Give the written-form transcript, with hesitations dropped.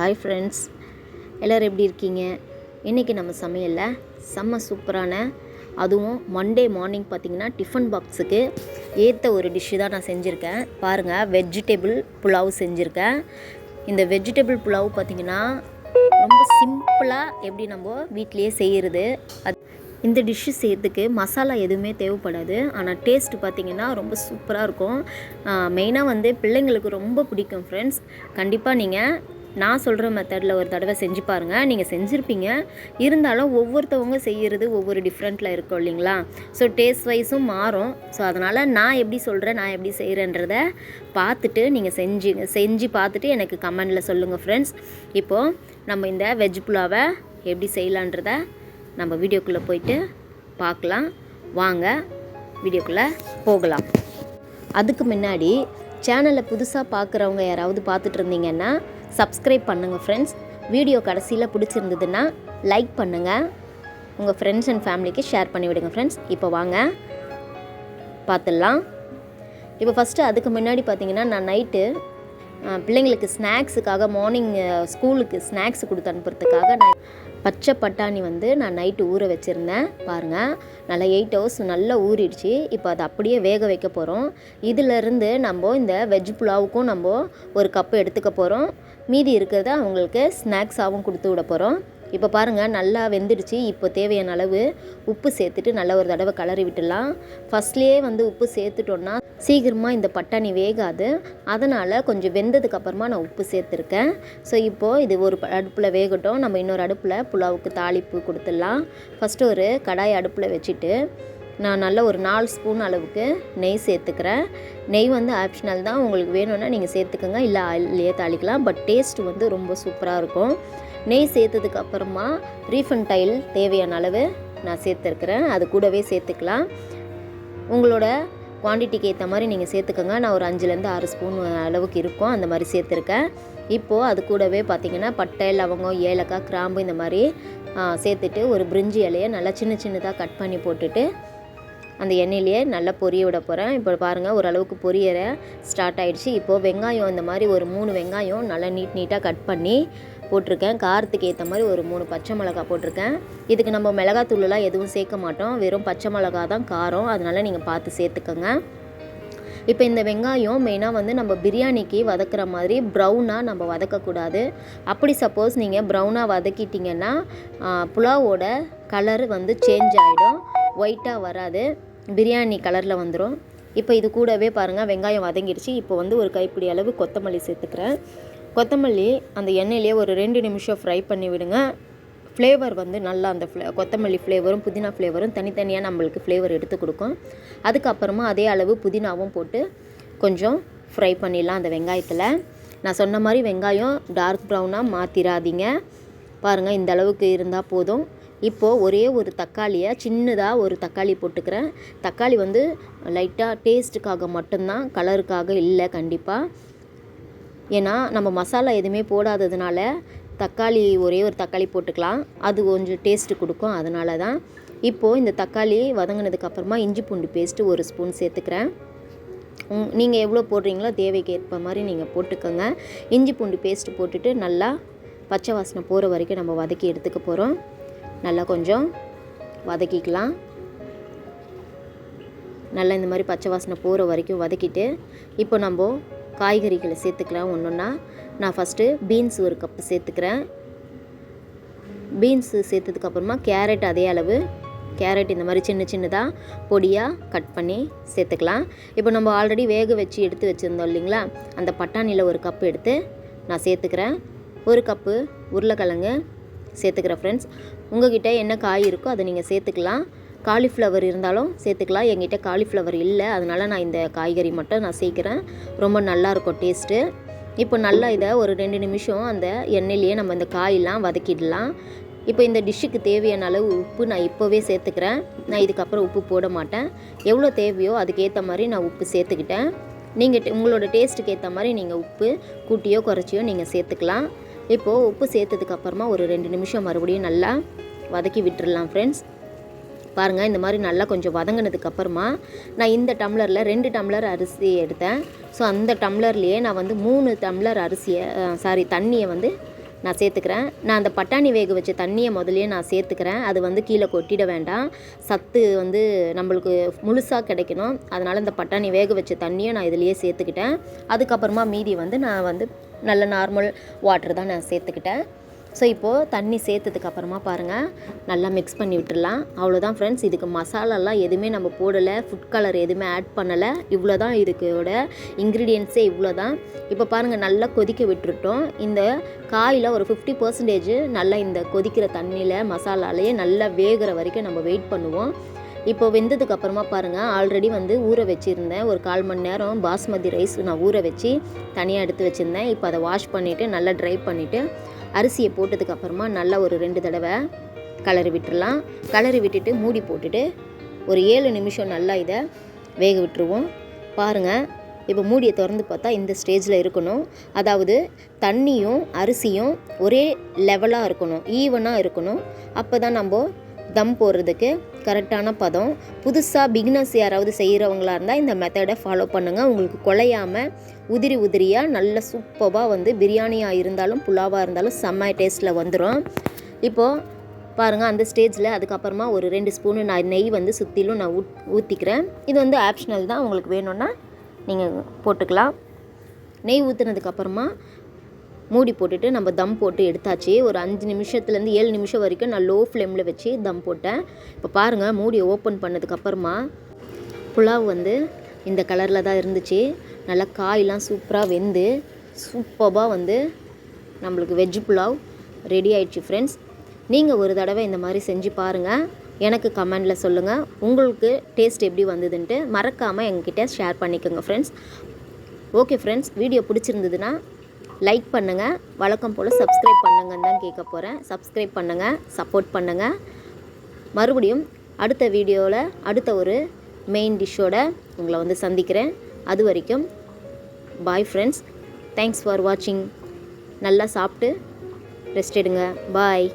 Hi friends, எல்லோரும் எப்படி இருக்கீங்க? இன்றைக்கி நம்ம சமையலில் செம்ம சூப்பரான, அதுவும் மண்டே மார்னிங் பார்த்திங்கன்னா டிஃபன் பாக்ஸுக்கு ஏற்ற ஒரு டிஷ்ஷு தான் நான் செஞ்சுருக்கேன். பாருங்கள், வெஜிடபிள் புலாவ் செஞ்சுருக்கேன். இந்த வெஜிடபிள் புலாவ் பார்த்திங்கன்னா ரொம்ப சிம்பிளாக எப்படி நம்ம வீட்டிலையே செய்கிறது. இந்த டிஷ்ஷு செய்கிறதுக்கு மசாலா எதுவுமே தேவைப்படாது. ஆனால் டேஸ்ட்டு பார்த்திங்கன்னா ரொம்ப சூப்பராக இருக்கும். மெயினாக பிள்ளைங்களுக்கு ரொம்ப பிடிக்கும் ஃப்ரெண்ட்ஸ். கண்டிப்பாக நீங்கள் நான் சொல்கிற மெத்தடில் ஒரு தடவை செஞ்சு பாருங்கள். நீங்கள் செஞ்சுருப்பீங்க, இருந்தாலும் ஒவ்வொருத்தவங்க செய்கிறது ஒவ்வொரு டிஃப்ரெண்ட்டில் இருக்கும் இல்லைங்களா? ஸோ டேஸ்ட் வைஸும் மாறும். ஸோ அதனால் நான் எப்படி சொல்கிறேன், நான் எப்படி செய்கிறேன்றத பார்த்துட்டு நீங்கள் செஞ்சு பார்த்துட்டு எனக்கு கமெண்டில் சொல்லுங்கள் ஃப்ரெண்ட்ஸ். இப்போது நம்ம இந்த வெஜ் புலாவை எப்படி செய்யலான்றத நம்ம வீடியோக்குள்ளே போயிட்டு பார்க்கலாம். வாங்க வீடியோக்குள்ளே போகலாம். அதுக்கு முன்னாடி சேனலை புதுசாக பார்க்குறவங்க யாராவது பார்த்துட்டு இருந்தீங்கன்னா சப்ஸ்கிரைப் பண்ணுங்கள் ஃப்ரெண்ட்ஸ். வீடியோ கடைசியில் பிடிச்சிருந்ததுன்னா லைக் பண்ணுங்கள், உங்கள் ஃப்ரெண்ட்ஸ் அண்ட் ஃபேமிலிக்கு ஷேர் பண்ணிவிடுங்க ஃப்ரெண்ட்ஸ். இப்போ வாங்க பார்த்துடலாம். இப்போ ஃபஸ்ட்டு அதுக்கு முன்னாடி பார்த்திங்கன்னா நான் நைட்டு பிள்ளைங்களுக்கு ஸ்நாக்ஸுக்காக மார்னிங் ஸ்கூலுக்கு ஸ்நாக்ஸ் கொடுத்து அனுப்புறதுக்காக நான் பச்சை பட்டாணி நான் நைட்டு ஊற வச்சுருந்தேன். பாருங்கள், நல்லா 8 hours நல்லா ஊறிடுச்சு. இப்போ அதை அப்படியே வேக வைக்க போகிறோம். இதிலேருந்து நம்ம இந்த வெஜ் புலாவுக்கும் நம்ம ஒரு கப்பு எடுத்துக்க போகிறோம். மீதி இருக்கிறத அவங்களுக்கு ஸ்நாக்ஸாகவும் கொடுத்து விட போகிறோம். இப்போ பாருங்கள், நல்லா வெந்துடுச்சு. இப்போ தேவையான அளவு உப்பு சேர்த்துட்டு நல்லா ஒரு தடவை கிளறி விட்டுடலாம். ஃபஸ்ட்லேயே உப்பு சேர்த்துட்டோன்னா சீக்கிரமாக இந்த பட்டாணி வேகாது. அதனால் கொஞ்சம் வெந்ததுக்கப்புறமா நான் உப்பு சேர்த்துருக்கேன். ஸோ இப்போது இது ஒரு அடுப்பில் வேகட்டும். நம்ம இன்னொரு அடுப்பில் புலாவுக்கு தாளிப்பு கொடுத்துடலாம். ஃபஸ்ட்டு ஒரு கடாய் அடுப்பில் வச்சுட்டு நான் நல்லா ஒரு 4 ஸ்பூன் அளவுக்கு நெய் சேர்த்துக்கிறேன். நெய் ஆப்ஷனல் தான், உங்களுக்கு வேணும்னா நீங்கள் சேர்த்துக்கோங்க, இல்லை ஆயிலே தாளிக்கலாம். பட் டேஸ்ட்டு ரொம்ப சூப்பராக இருக்கும். நெய் சேர்த்ததுக்கப்புறமா ரீஃபண்ட் ஆயில் தேவையான அளவு நான் சேர்த்துருக்குறேன். அது கூடவே சேர்த்துக்கலாம். உங்களோட குவான்டிட்டிக்கு ஏற்ற மாதிரி நீங்கள் சேர்த்துக்கோங்க. நான் ஒரு 5லேருந்து 6 ஸ்பூன் அளவுக்கு இருக்கும், அந்த மாதிரி சேர்த்துருக்கேன். இப்போது அது கூடவே பார்த்திங்கன்னா பட்டை, லவங்கம், ஏலக்காய், கிராம்பு இந்த மாதிரி சேர்த்துட்டு ஒரு பிரிஞ்சி இலையை நல்லா சின்னதாக கட் பண்ணி போட்டுட்டு அந்த எண்ணெயிலேயே நல்லா பொரிய விட போகிறேன். இப்போ பாருங்கள், ஓரளவுக்கு பொரியற ஸ்டார்ட் ஆகிடுச்சு. இப்போது வெங்காயம் இந்த மாதிரி ஒரு 3 வெங்காயம் நல்லா நீட்டாக கட் பண்ணி போட்டிருக்கேன். காரத்துக்கு ஏற்ற மாதிரி ஒரு 3 பச்சை மிளகா போட்டிருக்கேன். இதுக்கு நம்ம மிளகாத்தூளெலாம் எதுவும் சேர்க்க மாட்டோம், வெறும் பச்சை மிளகா தான் காரம். அதனால் நீங்கள் பார்த்து சேர்த்துக்கோங்க. இப்போ இந்த வெங்காயம் மெயினாக நம்ம பிரியாணிக்கு வதக்குற மாதிரி ப்ரௌனாக நம்ம வதக்கக்கூடாது. அப்படி சப்போஸ் நீங்கள் ப்ரௌனாக வதக்கிட்டிங்கன்னா புலாவோட கலர் சேஞ்ச் ஆகிடும், ஒயிட்டாக வராது, பிரியாணி கலரில் வந்துடும். இப்போ இது கூடவே பாருங்கள், வெங்காயம் வதங்கிடுச்சு. இப்போ ஒரு கைப்பிடி அளவு கொத்தமல்லி சேர்த்துக்கிறேன். கொத்தமல்லி அந்த எண்ணெயிலே ஒரு 2 நிமிஷம் ஃப்ரை பண்ணி விடுங்க. ஃப்ளேவர் நல்லா அந்த கொத்தமல்லி ஃப்ளேவரும் புதினா ஃப்ளேவரும் தனித்தனியாக நம்மளுக்கு ஃப்ளேவர் எடுத்து கொடுக்கும். அதுக்கப்புறமா அதே அளவு புதினாவும் போட்டு கொஞ்சம் ஃப்ரை பண்ணிடலாம் அந்த வெங்காயத்தில். நான் சொன்ன மாதிரி வெங்காயம் டார்க் ப்ரௌனாக மாற்றிடாதீங்க. பாருங்கள், இந்த அளவுக்கு இருந்தால் போதும். இப்போது ஒரே ஒரு தக்காளியை சின்னதாக ஒரு தக்காளி போட்டுக்கிறேன். தக்காளி லைட்டாக டேஸ்ட்டுக்காக மட்டும்தான், கலருக்காக இல்லை கண்டிப்பாக. ஏன்னா நம்ம மசாலா எதுவுமே போடாததுனால தக்காளி ஒரே ஒரு தக்காளி போட்டுக்கலாம், அது கொஞ்சம் டேஸ்ட்டு கொடுக்கும், அதனால தான். இப்போது இந்த தக்காளி வதங்கினதுக்கப்புறமா இஞ்சி பூண்டு பேஸ்ட்டு 1 ஸ்பூன் சேர்த்துக்கிறேன். நீங்கள் எவ்வளோ போடுறீங்களோ தேவைக்கு ஏற்ப மாதிரி நீங்கள் போட்டுக்கோங்க. இஞ்சி பூண்டு பேஸ்ட்டு போட்டுட்டு நல்லா பச்சை வாசனை போகிற வரைக்கும் நம்ம வதக்கி எடுத்துக்க போகிறோம். நல்லா கொஞ்சம் வதக்கிக்கலாம். நல்லா இந்த மாதிரி பச்சை வாசனை போகிற வரைக்கும் வதக்கிட்டு இப்போ நம்ம காய்கறிகளை சேர்த்துக்கலாம் ஒன்றா. நான் ஃபஸ்ட்டு பீன்ஸ் 1 கப்பு சேர்த்துக்கிறேன். பீன்ஸு சேர்த்ததுக்கப்புறமா கேரட் அதே அளவு, கேரட் இந்த மாதிரி சின்னதாக பொடியாக கட் பண்ணி சேர்த்துக்கலாம். இப்போ நம்ம ஆல்ரெடி வேக வச்சு எடுத்து வச்சுருந்தோம் இல்லைங்களா, அந்த பட்டாணியில் 1 கப்பு எடுத்து நான் சேர்த்துக்கிறேன். 1 கப்பு உருளைக்கிழங்கு சேர்த்துக்கிறேன் ஃப்ரெண்ட்ஸ். உங்கள்கிட்ட என்ன காய் இருக்கோ அதை நீங்கள் சேர்த்துக்கலாம். காலிஃப்ளவர் இருந்தாலும் சேர்த்துக்கலாம். எங்கிட்ட காலிஃப்ளவர் இல்லை, அதனால் நான் இந்த காய்கறி மட்டும் நான் சேர்க்குறேன். ரொம்ப நல்லாயிருக்கும் டேஸ்ட்டு. இப்போ நல்லா இதை ஒரு 2 நிமிஷம் அந்த எண்ணெயிலேயே நம்ம இந்த காயெல்லாம் வதக்கிடலாம். இப்போ இந்த டிஷ்ஷுக்கு தேவையான அளவு உப்பு நான் இப்போவே சேர்த்துக்கிறேன். நான் இதுக்கப்புறம் உப்பு போட மாட்டேன். எவ்வளோ தேவையோ அதுக்கேற்ற மாதிரி நான் உப்பு சேர்த்துக்கிட்டேன். நீங்கள் உங்களோட டேஸ்ட்டுக்கு ஏற்ற மாதிரி நீங்கள் உப்பு கூட்டியோ குறைச்சியோ நீங்கள் சேர்த்துக்கலாம். இப்போது உப்பு சேர்த்ததுக்கப்புறமா ஒரு 2 நிமிஷம் மறுபடியும் நல்லா வதக்கி விட்டுடலாம் ஃப்ரெண்ட்ஸ். பாருங்கள், இந்த மாதிரி நல்லா கொஞ்சம் வதங்கினதுக்கப்புறமா நான் இந்த டம்ளரில் 2 டம்ளர் அரிசி எடுத்தேன். ஸோ அந்த டம்ளர்லேயே நான் 3 டம்ளர் தண்ணியை நான் சேர்த்துக்கிறேன். நான் அந்த பட்டாணி வேக வச்ச தண்ணியை முதல்லயே நான் சேர்த்துக்கிறேன். அது வந்து கீழே கொட்டிட வேண்டாம். சத்து வந்து நம்மளுக்கு முழுசாக கிடைக்கணும். அதனால் இந்த பட்டாணி வேக வச்ச தண்ணியை நான் இதிலையே சேர்த்துக்கிட்டேன். அதுக்கப்புறமா மீதி வந்து நான் வந்து நல்ல நார்மல் வாட்டர் தான் நான் சேர்த்துக்கிட்டேன். ஸோ இப்போது தண்ணி சேர்த்ததுக்கப்புறமா பாருங்கள், நல்லா மிக்ஸ் பண்ணி விட்டுடலாம். அவ்வளோதான் ஃப்ரெண்ட்ஸ். இதுக்கு மசாலாலாம் எதுவுமே நம்ம போடலை, ஃபுட் கலர் எதுவுமே ஆட் பண்ணலை. இவ்வளோ தான் இதுக்கோட இன்க்ரீடியன்ட்ஸே இவ்வளோ தான். இப்போ பாருங்கள், நல்லா கொதிக்க விட்டுருட்டோம். இந்த காயில் ஒரு 50% நல்லா இந்த கொதிக்கிற தண்ணியில் மசாலாலேயே நல்லா வேகிற வரைக்கும் நம்ம வெயிட் பண்ணுவோம். இப்போ வெந்ததுக்கப்புறமா பாருங்கள், ஆல்ரெடி வந்து ஊற வச்சுருந்தேன். ஒரு 1/4 மணி நேரம் பாஸ்மதி ரைஸ் நான் ஊற வச்சு தனியாக எடுத்து வச்சுருந்தேன். இப்போ அதை வாஷ் பண்ணிவிட்டு நல்லா ட்ரை பண்ணிவிட்டு அரிசியை போட்டதுக்கப்புறமா நல்லா ஒரு 2 தடவை கலரி விட்டுடலாம். கலரி விட்டுட்டு மூடி போட்டுட்டு ஒரு 7 நிமிஷம் நல்லா இதை வேக விட்டுருவோம். பாருங்கள், இப்போ மூடியை திறந்து பார்த்தா இந்த ஸ்டேஜில் இருக்கணும். அதாவது தண்ணியும் அரிசியும் ஒரே லெவலாக இருக்கணும், ஈவனாக இருக்கணும். அப்போ தான் நம்ம தம் போடுறதுக்கு கரெக்டான பதம். புதுசாக பிகினர்ஸ் யாராவது செய்கிறவங்களா இருந்தால் இந்த மெத்தடை ஃபாலோ பண்ணுங்கள். உங்களுக்கு குலையாமல் உதிரியாக நல்ல சூப்பராக வந்து பிரியாணியாக இருந்தாலும் புலாவாக இருந்தாலும் செம்ம டேஸ்ட்டில் வந்துடும். இப்போது பாருங்கள், அந்த ஸ்டேஜில் அதுக்கப்புறமா ஒரு 2 ஸ்பூனு நான் நெய் வந்து சுற்றிலும் நான் ஊற்றிக்கிறேன். இது வந்து ஆப்ஷனல் தான், உங்களுக்கு வேணும்னா நீங்கள் போட்டுக்கலாம். நெய் ஊற்றுனதுக்கப்புறமா மூடி போட்டுட்டு நம்ம தம் போட்டு எடுத்தாச்சு. ஒரு 5 நிமிஷத்துலேருந்து 7 நிமிஷம் வரைக்கும் நான் லோ ஃப்ளேமில் வச்சு தம் போட்டேன். இப்போ பாருங்கள், மூடியை ஓப்பன் பண்ணதுக்கப்புறமா புலாவ் வந்து இந்த கலரில் தான் இருந்துச்சு. நல்லா காயெலாம் சூப்பராக வெந்து சூப்பராக வந்து நம்மளுக்கு வெஜ் புலாவ் ரெடி ஆயிடுச்சு ஃப்ரெண்ட்ஸ். நீங்கள் ஒரு தடவை இந்த மாதிரி செஞ்சு பாருங்கள். எனக்கு கமெண்டில் சொல்லுங்கள் உங்களுக்கு டேஸ்ட் எப்படி வந்ததுன்ட்டு. மறக்காமல் எங்ககிட்ட ஷேர் பண்ணிக்கோங்க ஃப்ரெண்ட்ஸ். ஓகே ஃப்ரெண்ட்ஸ், வீடியோ பிடிச்சிருந்ததுன்னா லைக் பண்ணுங்கள். வழக்கம் போல் சப்ஸ்கிரைப் பண்ணுங்கன்னு தான் கேட்க போகிறேன். சப்ஸ்கிரைப் பண்ணுங்கள், சப்போர்ட் பண்ணுங்கள். மறுபடியும் அடுத்த வீடியோவில் அடுத்த ஒரு மெயின் டிஷ்ஷோட உங்களை வந்து சந்திக்கிறேன். அது வரைக்கும் பாய் ஃப்ரெண்ட்ஸ். தேங்க்ஸ் ஃபார் வாட்சிங். நல்லா சாப்பிட்டு ரெஸ்ட் எடுங்க. பாய்.